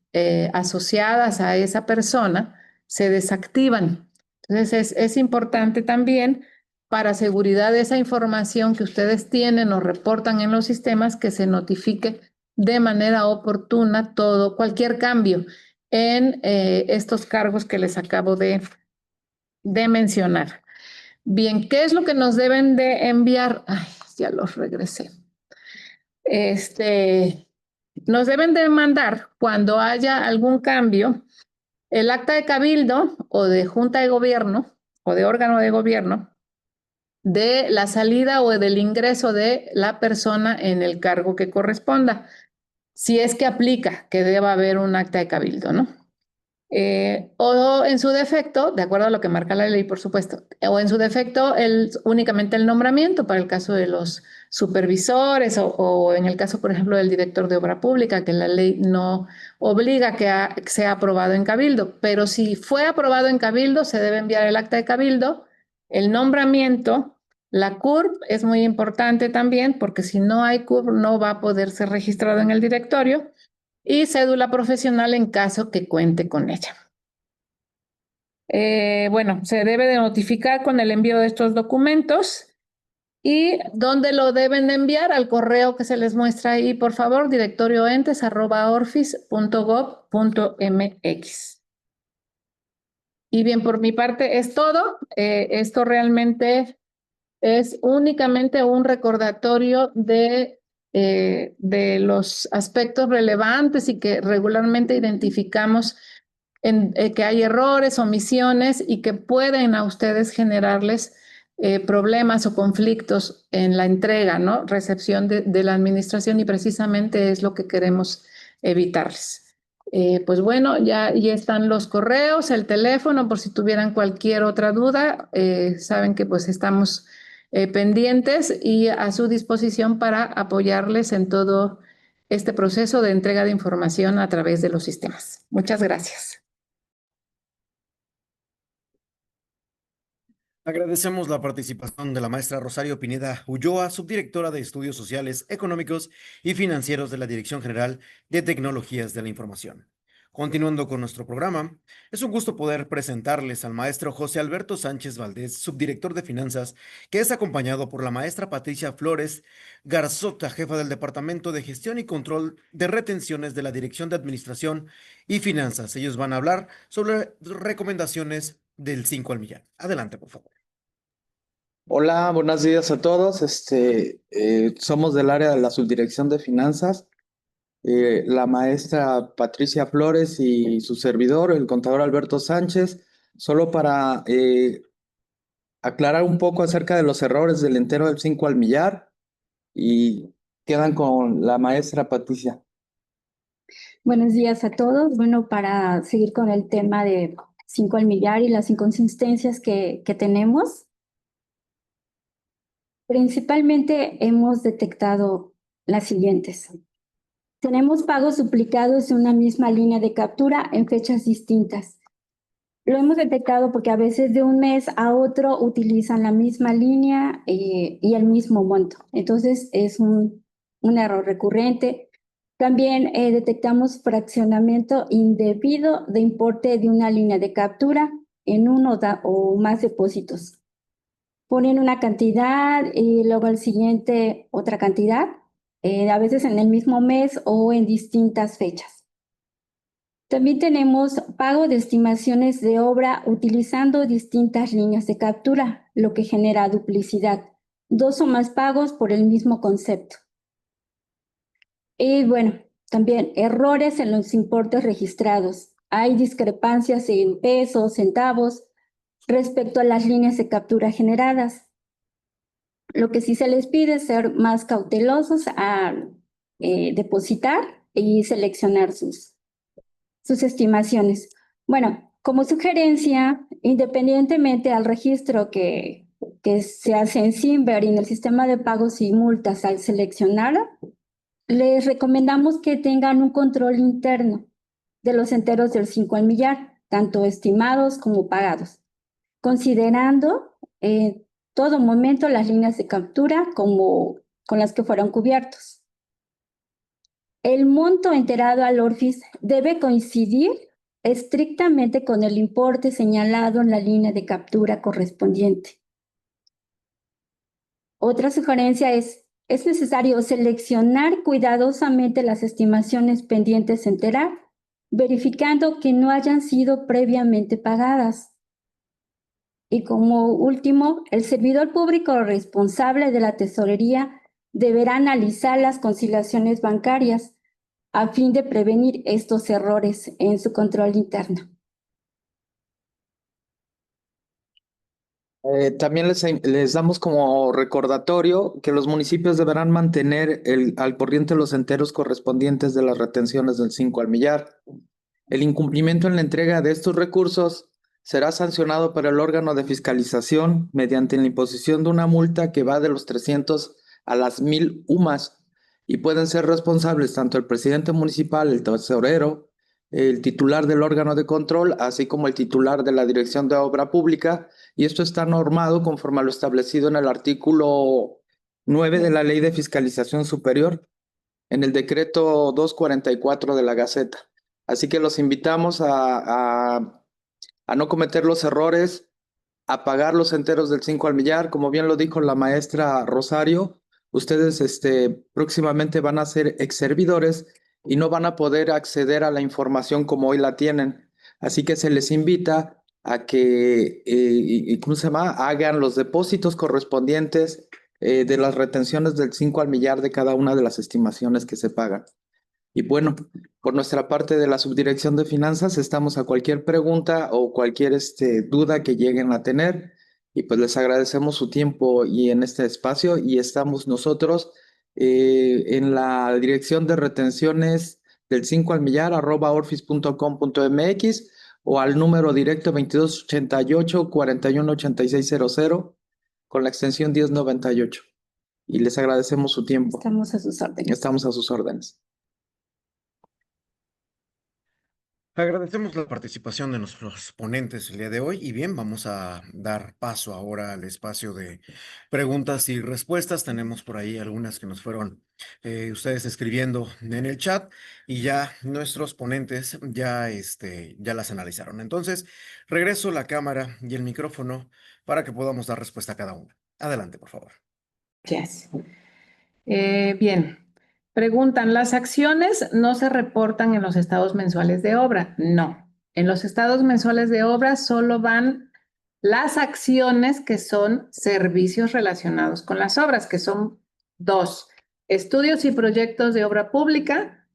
asociadas a esa persona se desactivan. Entonces es importante también para seguridad de esa información que ustedes tienen o reportan en los sistemas que se notifique de manera oportuna cualquier cambio en estos cargos que les acabo de mencionar. Bien, ¿qué es lo que nos deben de enviar? Ay, ya los regresé. Nos deben de mandar cuando haya algún cambio el acta de cabildo o de junta de gobierno o de órgano de gobierno de la salida o del ingreso de la persona en el cargo que corresponda, si es que aplica que deba haber un acta de cabildo, ¿no? O en su defecto, de acuerdo a lo que marca la ley, por supuesto, o en su defecto únicamente el nombramiento para el caso de los supervisores o en el caso, por ejemplo, del director de obra pública, que la ley no obliga que sea aprobado en cabildo, pero si fue aprobado en cabildo, se debe enviar el acta de cabildo, el nombramiento, la CURP es muy importante también, porque si no hay CURP no va a poder ser registrado en el directorio, y cédula profesional en caso que cuente con ella. Bueno, se debe de notificar con el envío de estos documentos y dónde lo deben de enviar al correo que se les muestra ahí, por favor, directorioentes@orfis.gov.mx. Y bien, por mi parte es todo. Esto realmente es únicamente un recordatorio de los aspectos relevantes y que regularmente identificamos que hay errores, omisiones y que pueden a ustedes generarles problemas o conflictos en la entrega, ¿no? Recepción de la administración y precisamente es lo que queremos evitarles. Pues bueno, ya están los correos, el teléfono, por si tuvieran cualquier otra duda, saben que pues estamos pendientes y a su disposición para apoyarles en todo este proceso de entrega de información a través de los sistemas. Muchas gracias. Agradecemos la participación de la maestra Rosario Pineda Ulloa, subdirectora de Estudios Sociales, Económicos y Financieros de la Dirección General de Tecnologías de la Información. Continuando con nuestro programa, es un gusto poder presentarles al maestro José Alberto Sánchez Valdés, subdirector de Finanzas, que es acompañado por la maestra Patricia Flores Garzota, jefa del Departamento de Gestión y Control de Retenciones de la Dirección de Administración y Finanzas. Ellos van a hablar sobre recomendaciones del 5 al millar. Adelante, por favor. Hola, buenos días a todos. Somos del área de la subdirección de finanzas. La maestra Patricia Flores y su servidor, el contador Alberto Sánchez, solo para aclarar un poco acerca de los errores del entero del 5 al millar y quedan con la maestra Patricia. Buenos días a todos. Bueno, para seguir con el tema de 5 al millar y las inconsistencias que tenemos, principalmente hemos detectado las siguientes. Tenemos pagos duplicados en una misma línea de captura en fechas distintas. Lo hemos detectado porque a veces de un mes a otro utilizan la misma línea y el mismo monto. Entonces es un error recurrente. También detectamos fraccionamiento indebido de importe de una línea de captura en uno o más depósitos. Ponen una cantidad y luego al siguiente otra cantidad, a veces en el mismo mes o en distintas fechas. También tenemos pago de estimaciones de obra utilizando distintas líneas de captura, lo que genera duplicidad. 2 o más pagos por el mismo concepto. Y bueno, también errores en los importes registrados. Hay discrepancias en pesos, centavos, respecto a las líneas de captura generadas. Lo que sí se les pide es ser más cautelosos al depositar y seleccionar sus estimaciones. Bueno, como sugerencia, independientemente al registro que se hace en Simber y en el sistema de pagos y multas al seleccionar, les recomendamos que tengan un control interno de los enteros del 5 al millar, tanto estimados como pagados, considerando en todo momento las líneas de captura como con las que fueron cubiertos. El monto enterado al ORFIS debe coincidir estrictamente con el importe señalado en la línea de captura correspondiente. Otra sugerencia es necesario seleccionar cuidadosamente las estimaciones pendientes a enterar, verificando que no hayan sido previamente pagadas. Y como último, el servidor público responsable de la tesorería deberá analizar las conciliaciones bancarias a fin de prevenir estos errores en su control interno. También les damos como recordatorio que los municipios deberán mantener al corriente los enteros correspondientes de las retenciones del 5 al millar. El incumplimiento en la entrega de estos recursos será sancionado por el órgano de fiscalización mediante la imposición de una multa que va de los 300 a las 1000 UMAS y pueden ser responsables tanto el presidente municipal, el tesorero, el titular del órgano de control, así como el titular de la Dirección de Obra Pública, y esto está normado conforme a lo establecido en el artículo 9 de la Ley de Fiscalización Superior, en el decreto 244 de la Gaceta. Así que los invitamos a no cometer los errores, a pagar los enteros del 5 al millar, como bien lo dijo la maestra Rosario. Ustedes próximamente van a ser exservidores y no van a poder acceder a la información como hoy la tienen. Así que se les invita a que hagan los depósitos correspondientes de las retenciones del 5 al millar de cada una de las estimaciones que se pagan. Y bueno, por nuestra parte de la Subdirección de Finanzas, estamos a cualquier pregunta o cualquier duda que lleguen a tener. Y pues les agradecemos su tiempo y en este espacio. Y estamos nosotros en la dirección de retenciones del 5 al millar @orfis.com.mx o al número directo 2288-418600 con la extensión 1098. Y les agradecemos su tiempo. Estamos a sus órdenes. Estamos a sus órdenes. Agradecemos la participación de nuestros ponentes el día de hoy y bien, vamos a dar paso ahora al espacio de preguntas y respuestas. Tenemos por ahí algunas que nos fueron ustedes escribiendo en el chat y ya nuestros ponentes ya las analizaron. Entonces, regreso la cámara y el micrófono para que podamos dar respuesta a cada una. Adelante, por favor. Gracias. Bien. Preguntan, ¿las acciones no se reportan en los estados mensuales de obra? No. En los estados mensuales de obra solo van las acciones que son servicios relacionados con las obras, que son 2, estudios y proyectos de obra pública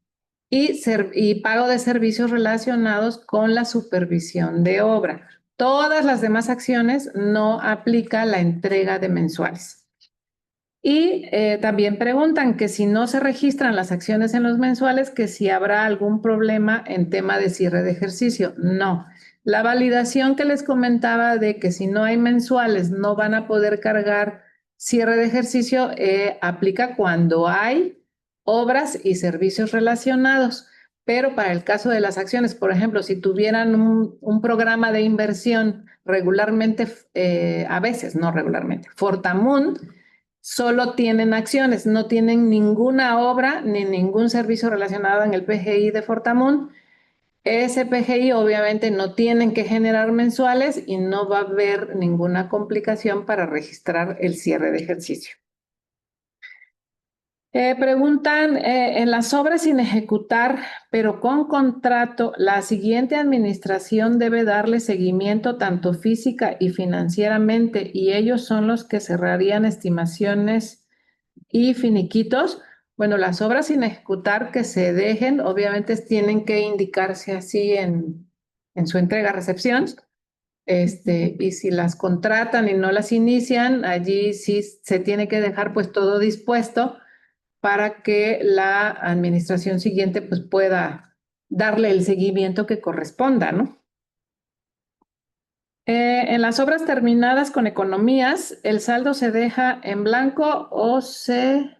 y pago de servicios relacionados con la supervisión de obra. Todas las demás acciones no aplica la entrega de mensuales. Y también preguntan que si no se registran las acciones en los mensuales, que si habrá algún problema en tema de cierre de ejercicio. No. La validación que les comentaba de que si no hay mensuales no van a poder cargar cierre de ejercicio aplica cuando hay obras y servicios relacionados. Pero para el caso de las acciones, por ejemplo, si tuvieran un programa de inversión regularmente, a veces, no regularmente, Fortamun, solo tienen acciones, no tienen ninguna obra ni ningún servicio relacionado en el PGI de Fortamun. Ese PGI obviamente no tienen que generar mensuales y no va a haber ninguna complicación para registrar el cierre de ejercicio. Preguntan, en las obras sin ejecutar, pero con contrato, la siguiente administración debe darle seguimiento tanto física y financieramente, y ellos son los que cerrarían estimaciones y finiquitos. Bueno, las obras sin ejecutar que se dejen, obviamente tienen que indicarse así en su entrega-recepción. Y si las contratan y no las inician, allí sí se tiene que dejar pues todo dispuesto para que la administración siguiente pues pueda darle el seguimiento que corresponda, ¿no? En las obras terminadas con economías, ¿el saldo se deja en blanco o se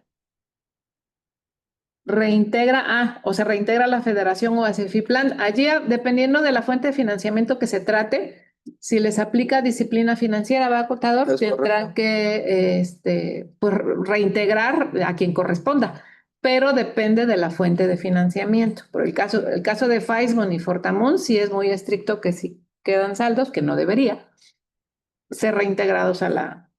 reintegra? O se reintegra a la federación o a CEFIPLAN. Allí, dependiendo de la fuente de financiamiento que se trate, si les aplica disciplina financiera, ¿va, contador? Tendrán que pues, reintegrar a quien corresponda, pero depende de la fuente de financiamiento. Por el caso de Faismon y Fortamun, sí es muy estricto que si quedan saldos, que no debería, ser reintegrados a la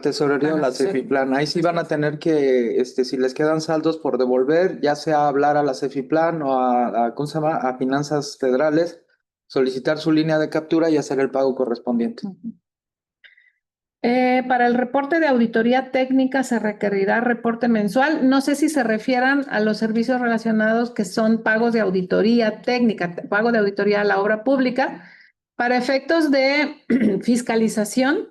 tesorería o la CEFIPLAN. Ahí sí van a tener que, si les quedan saldos por devolver, ya sea hablar a la CEFIPLAN o ¿cómo se llama? A Finanzas Federales, solicitar su línea de captura y hacer el pago correspondiente. Para el reporte de auditoría técnica se requerirá reporte mensual. No sé si se refieran a los servicios relacionados que son pagos de auditoría técnica, pago de auditoría a la obra pública. Para efectos de fiscalización,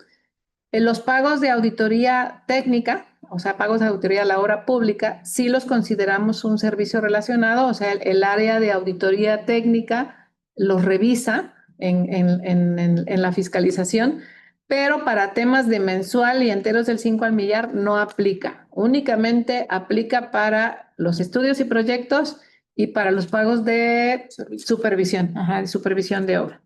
los pagos de auditoría técnica, o sea, pagos de auditoría a la obra pública, sí los consideramos un servicio relacionado, o sea, el área de auditoría técnica los revisa en la fiscalización, pero para temas de mensual y enteros del 5 al millar no aplica. Únicamente aplica para los estudios y proyectos y para los pagos de supervisión, de supervisión de obra.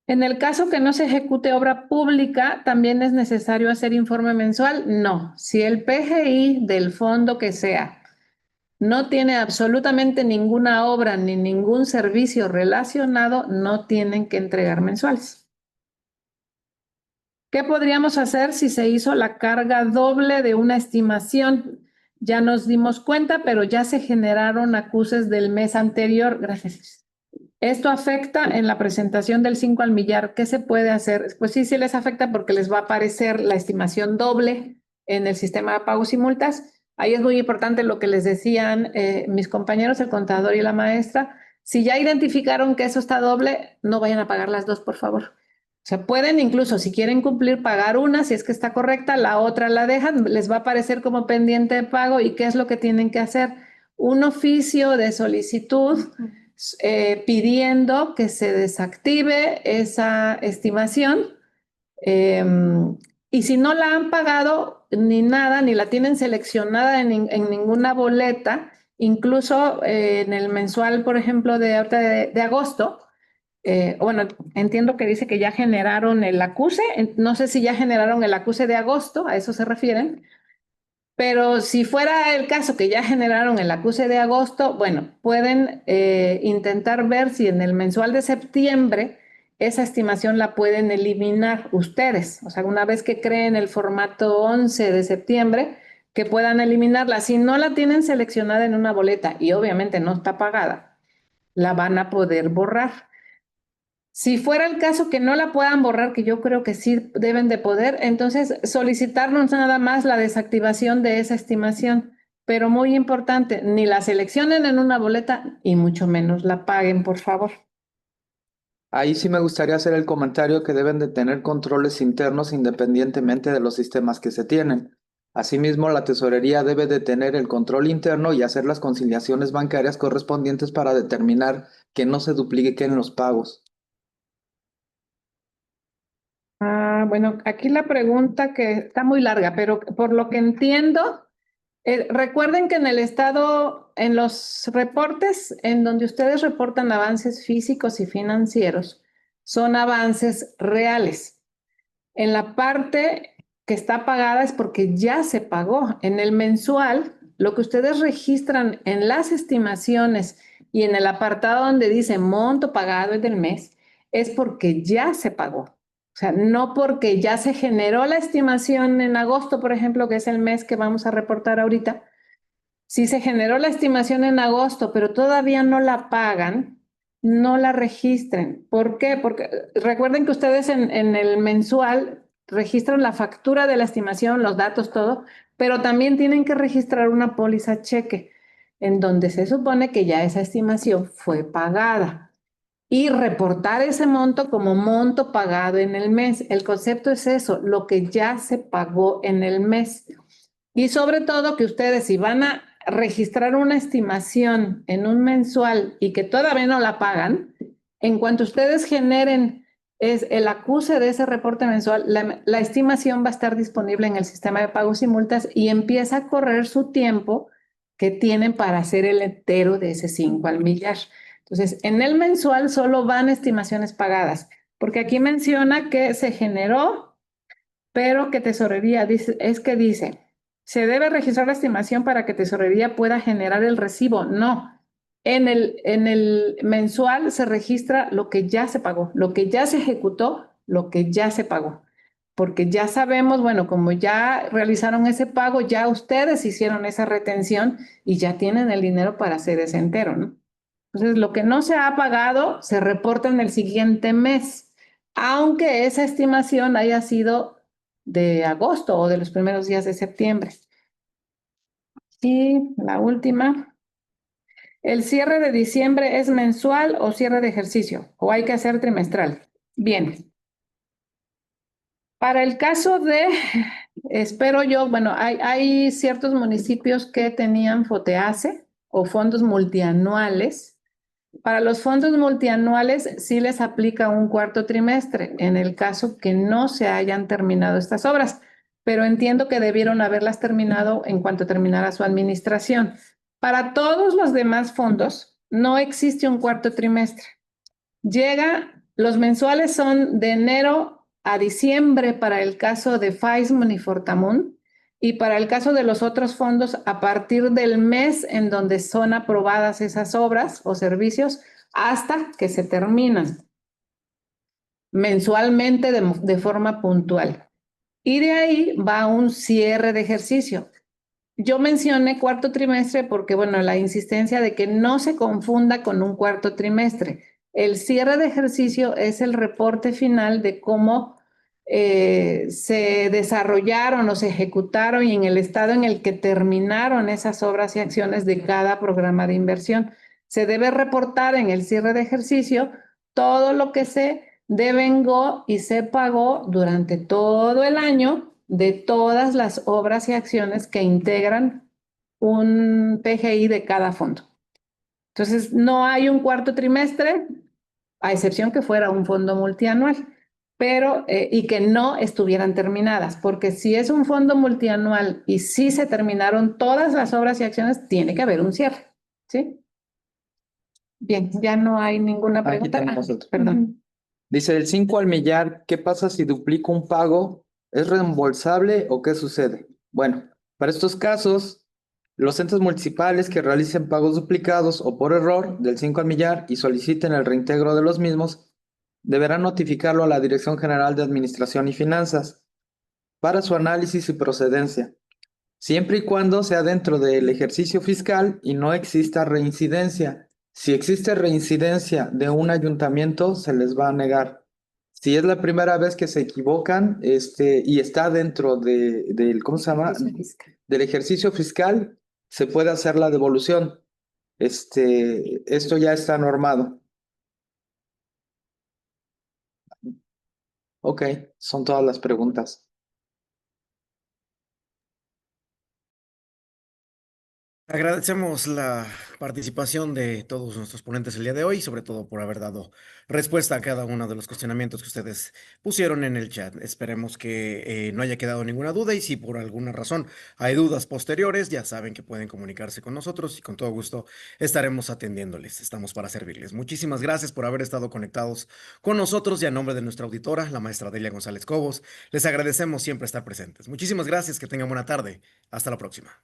En el caso que no se ejecute obra pública, ¿también es necesario hacer informe mensual? No. Si el PGI del fondo que sea no tiene absolutamente ninguna obra ni ningún servicio relacionado, no tienen que entregar mensuales. ¿Qué podríamos hacer si se hizo la carga doble de una estimación? Ya nos dimos cuenta, pero ya se generaron acuses del mes anterior. Gracias. Esto afecta en la presentación del 5 al millar. ¿Qué se puede hacer? Pues sí, sí les afecta porque les va a aparecer la estimación doble en el sistema de pagos y multas. Ahí es muy importante lo que les decían mis compañeros, el contador y la maestra. Si ya identificaron que eso está doble, no vayan a pagar las dos, por favor. O sea, pueden incluso, si quieren cumplir, pagar una, si es que está correcta, la otra la dejan, les va a aparecer como pendiente de pago. ¿Y qué es lo que tienen que hacer? Un oficio de solicitud pidiendo que se desactive esa estimación. Y si no la han pagado ni nada, ni la tienen seleccionada en ninguna boleta, incluso en el mensual, por ejemplo, de agosto, bueno, entiendo que dice que ya generaron el acuse, no sé si ya generaron el acuse de agosto, a eso se refieren, pero si fuera el caso que ya generaron el acuse de agosto, bueno, pueden intentar ver si en el mensual de septiembre esa estimación la pueden eliminar ustedes, o sea, una vez que creen el formato 11 de septiembre, que puedan eliminarla. Si no la tienen seleccionada en una boleta y obviamente no está pagada, la van a poder borrar. Si fuera el caso que no la puedan borrar, que yo creo que sí deben de poder, entonces solicitarnos nada más la desactivación de esa estimación. Pero muy importante, ni la seleccionen en una boleta y mucho menos la paguen, por favor. Ahí sí me gustaría hacer el comentario que deben de tener controles internos independientemente de los sistemas que se tienen. Asimismo, la tesorería debe de tener el control interno y hacer las conciliaciones bancarias correspondientes para determinar que no se dupliquen los pagos. Bueno, aquí la pregunta que está muy larga, pero por lo que entiendo, recuerden que en el estado, en los reportes en donde ustedes reportan avances físicos y financieros, son avances reales. En la parte que está pagada es porque ya se pagó. En el mensual, lo que ustedes registran en las estimaciones y en el apartado donde dice monto pagado del mes, es porque ya se pagó. O sea, no porque ya se generó la estimación en agosto, por ejemplo, que es el mes que vamos a reportar ahorita. Si se generó la estimación en agosto, pero todavía no la pagan, no la registren. ¿Por qué? Porque recuerden que ustedes en el mensual registran la factura de la estimación, los datos, todo, pero también tienen que registrar una póliza cheque en donde se supone que ya esa estimación fue pagada y reportar ese monto como monto pagado en el mes. El concepto es eso, lo que ya se pagó en el mes. Y sobre todo que ustedes, si van a registrar una estimación en un mensual y que todavía no la pagan, en cuanto ustedes generen el acuse de ese reporte mensual, la estimación va a estar disponible en el sistema de pagos y multas y empieza a correr su tiempo que tienen para hacer el entero de ese 5 al millar. Entonces, en el mensual solo van estimaciones pagadas, porque aquí menciona que se generó, pero que tesorería dice, es que dice, se debe registrar la estimación para que tesorería pueda generar el recibo. No, en el mensual se registra lo que ya se pagó, lo que ya se ejecutó, lo que ya se pagó. Porque ya sabemos, bueno, como ya realizaron ese pago, ya ustedes hicieron esa retención y ya tienen el dinero para hacer ese entero, ¿no? Entonces, lo que no se ha pagado se reporta en el siguiente mes, aunque esa estimación haya sido de agosto o de los primeros días de septiembre. Y la última, ¿el cierre de diciembre es mensual o cierre de ejercicio? ¿O hay que hacer trimestral? Bien. Para el caso de, espero yo, bueno, hay ciertos municipios que tenían FOTEACE o fondos multianuales. Para los fondos multianuales sí les aplica un cuarto trimestre en el caso que no se hayan terminado estas obras, pero entiendo que debieron haberlas terminado en cuanto terminara su administración. Para todos los demás fondos no existe un cuarto trimestre. Los mensuales son de enero a diciembre para el caso de Faismon y Fortamun, y para el caso de los otros fondos, a partir del mes en donde son aprobadas esas obras o servicios hasta que se terminan mensualmente de forma puntual. Y de ahí va un cierre de ejercicio. Yo mencioné cuarto trimestre porque, bueno, la insistencia de que no se confunda con un cuarto trimestre. El cierre de ejercicio es el reporte final de cómo se desarrollaron o se ejecutaron y en el estado en el que terminaron esas obras y acciones de cada programa de inversión. Se debe reportar en el cierre de ejercicio todo lo que se devengó y se pagó durante todo el año de todas las obras y acciones que integran un PGI de cada fondo. Entonces, no hay un cuarto trimestre, a excepción que fuera un fondo multianual, pero y que no estuvieran terminadas, porque si es un fondo multianual y si se terminaron todas las obras y acciones, tiene que haber un cierre, ¿sí? Bien, ya no hay ninguna pregunta. Aquí tenemos otro. Perdón. Dice, el 5 al millar, ¿qué pasa si duplico un pago? ¿Es reembolsable o qué sucede? Bueno, para estos casos, los entes municipales que realicen pagos duplicados o por error del 5 al millar y soliciten el reintegro de los mismos, deberán notificarlo a la Dirección General de Administración y Finanzas para su análisis y procedencia, siempre y cuando sea dentro del ejercicio fiscal y no exista reincidencia. Si existe reincidencia de un ayuntamiento, se les va a negar. Si es la primera vez que se equivocan, y está dentro del, ¿cómo se llama? Del ejercicio fiscal, se puede hacer la devolución. Esto ya está normado. Ok, son todas las preguntas. Agradecemos la participación de todos nuestros ponentes el día de hoy, sobre todo por haber dado respuesta a cada uno de los cuestionamientos que ustedes pusieron en el chat. Esperemos que no haya quedado ninguna duda y si por alguna razón hay dudas posteriores, ya saben que pueden comunicarse con nosotros y con todo gusto estaremos atendiéndoles. Estamos para servirles. Muchísimas gracias por haber estado conectados con nosotros y a nombre de nuestra auditora, la maestra Delia González Cobos, les agradecemos siempre estar presentes. Muchísimas gracias, que tengan buena tarde. Hasta la próxima.